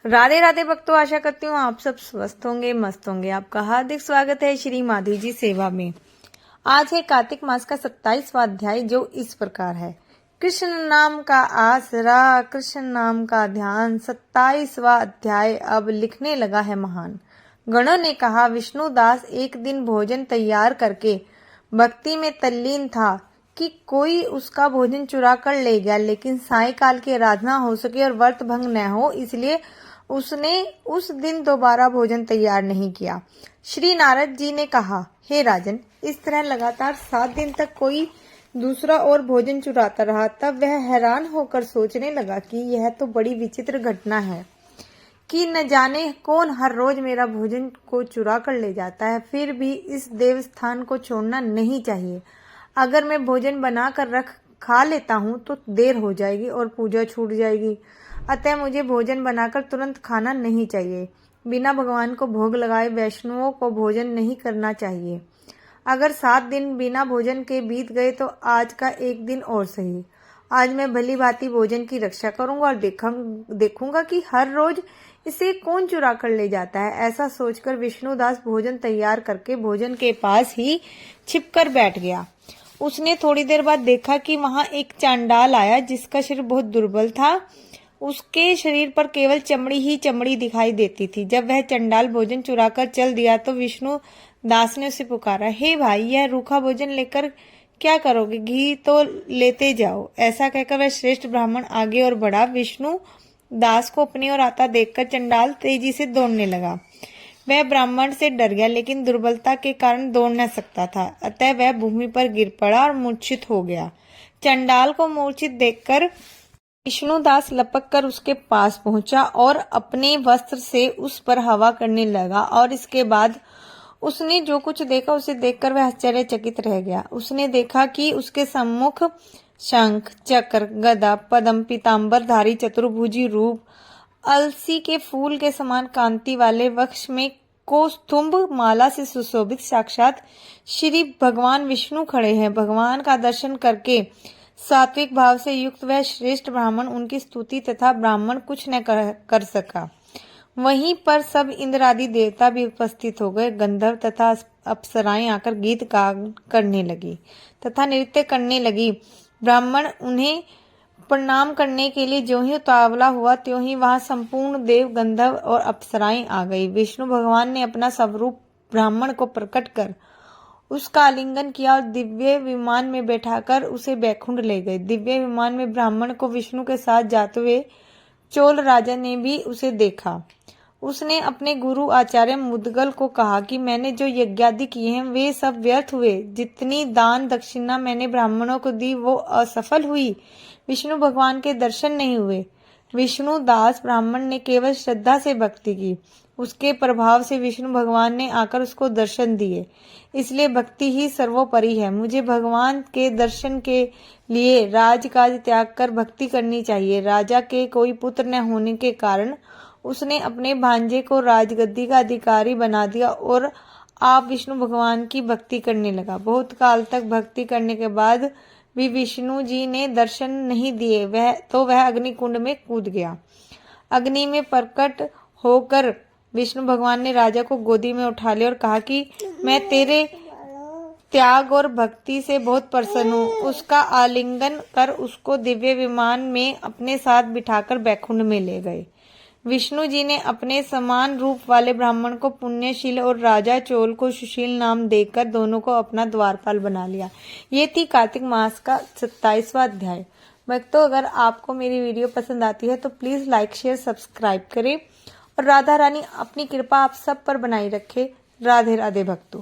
राधे राधे भक्तों, आशा करती हूँ आप सब स्वस्थ होंगे, मस्त होंगे। आपका हार्दिक स्वागत है श्री माधवी जी सेवा में। आज है कार्तिक मास का 27वां अध्याय, जो इस प्रकार है। कृष्ण नाम का आसरा, कृष्ण नाम का ध्यान। 27वां अध्याय अब लिखने लगा है महान। गणों ने कहा, विष्णुदास एक दिन भोजन तैयार करके भक्ति में तल्लीन था कि कोई उसका भोजन चुरा कर ले गया, लेकिन सायंकाल की आराधना हो सके और व्रत भंग न हो, इसलिए उसने उस दिन दोबारा भोजन तैयार नहीं किया। श्री नारद जी ने कहा, हे राजन, इस तरह लगातार 7 दिन तक कोई दूसरा और भोजन चुराता रहा। तब वह हैरान होकर सोचने लगा कि यह तो बड़ी विचित्र घटना है कि न जाने कौन हर रोज मेरा भोजन को चुरा कर ले जाता है। फिर भी इस देवस्थान को छोड़ना नहीं चाहिए। अगर मैं भोजन बना कर खा लेता हूँ तो देर हो जाएगी और पूजा छूट जाएगी। अतः मुझे भोजन बनाकर तुरंत खाना नहीं चाहिए। बिना भगवान को भोग लगाए वैष्णवों को भोजन नहीं करना चाहिए। अगर 7 दिन बिना भोजन के बीत गए तो आज का एक दिन और सही। आज मैं भली भांति भोजन की रक्षा करूंगा और देखूंगा कि हर रोज इसे कौन चुरा कर ले जाता है। ऐसा सोचकर विष्णुदास भोजन तैयार करके भोजन के पास ही छिपकर बैठ गया। उसने थोड़ी देर बाद देखा कि वहां एक चांडाल आया, जिसका शरीर बहुत दुर्बल था। उसके शरीर पर केवल चमड़ी ही चमड़ी दिखाई देती थी। जब वह चंडाल भोजन चुराकर चल दिया तो विष्णु दास ने उसे पुकारा, हे भाई, यह रूखा भोजन लेकर क्या करोगे? घी तो लेते जाओ। ऐसा कहकर वह श्रेष्ठ ब्राह्मण आगे और बढ़ा। विष्णु दास को अपनी ओर आता देखकर चंडाल तेजी से दौड़ने लगा। वह ब्राह्मण से डर गया, लेकिन दुर्बलता के कारण दौड़ न सकता था। अतः वह भूमि पर गिर पड़ा और मूर्छित हो गया। चंडाल को मूर्छित देखकर विष्णुदास लपक कर उसके पास पहुंचा और अपने वस्त्र से उस पर हवा करने लगा। और इसके बाद उसने जो कुछ देखा, उसे देखकर वह आश्चर्यचकित रह गया। उसने देखा कि उसके सम्मुख शंख, चक्र, गदा, पद्म, पीतांबरधारी चतुर्भुजी रूप, अलसी के फूल के समान कांति वाले, वक्ष में कौस्तुभ माला से सुशोभित साक्षात श्री भगवान विष्णु खड़े हैं। भगवान का दर्शन करके सात्विक भाव से युक्त वह श्रेष्ठ ब्राह्मण उनकी स्तुति तथा ब्राह्मण कुछ न कर सका। वहीं पर सब इंद्र आदि देवता भी उपस्थित हो गए। गंधर्व तथा अप्सराएं आकर गीत करने लगी तथा नृत्य करने लगी। ब्राह्मण उन्हें प्रणाम करने के लिए ज्यों ही उतावला हुआ, त्यों ही वहां संपूर्ण देव, गंधर्व और अप्सराएं आ गई। विष्णु भगवान ने अपना स्वरूप ब्राह्मण को प्रकट कर उसका आलिंगन किया और दिव्य विमान में बैठाकर उसे बैकुंठ ले गए। दिव्य विमान में ब्राह्मण को विष्णु के साथ जाते हुए चोल राजा ने भी उसे देखा। उसने अपने गुरु आचार्य मुद्गल को कहा कि मैंने जो यज्ञादि किए हैं वे सब व्यर्थ हुए। जितनी दान दक्षिणा मैंने ब्राह्मणों को दी वो असफल हुई। विष्णु भगवान के दर्शन नहीं हुए। विष्णु दास ब्राह्मण ने केवल श्रद्धा से भक्ति की। उसके प्रभाव से विष्णु भगवान ने आकर उसको दर्शन दिए। इसलिए भक्ति ही सर्वोपरि है। मुझे भगवान के दर्शन के लिए राजकाज त्याग कर भक्ति करनी चाहिए। राजा के कोई पुत्र न होने के कारण उसने अपने भांजे को राजगद्दी का अधिकारी बना दिया और आप विष्णु भगवान की भक्ति करने लगा। बहुत काल तक भक्ति करने के बाद भी विष्णु जी ने दर्शन नहीं दिए। वह अग्नि कुंड में कूद गया। अग्नि में प्रकट होकर विष्णु भगवान ने राजा को गोदी में उठा लिया और कहा कि मैं तेरे त्याग और भक्ति से बहुत प्रसन्न हूँ। उसका आलिंगन कर उसको दिव्य विमान में अपने साथ बिठाकर बैकुंठ में ले गए। विष्णु जी ने अपने समान रूप वाले ब्राह्मण को पुण्यशील और राजा चोल को सुशील नाम देकर दोनों को अपना द्वारपाल बना लिया। ये थी कार्तिक मास का 27वां अध्याय। भक्तों, अगर आपको मेरी वीडियो पसंद आती है तो प्लीज लाइक, शेयर, सब्सक्राइब करें और राधा रानी अपनी कृपा आप सब पर बनाई रखे। राधे राधे भक्तों।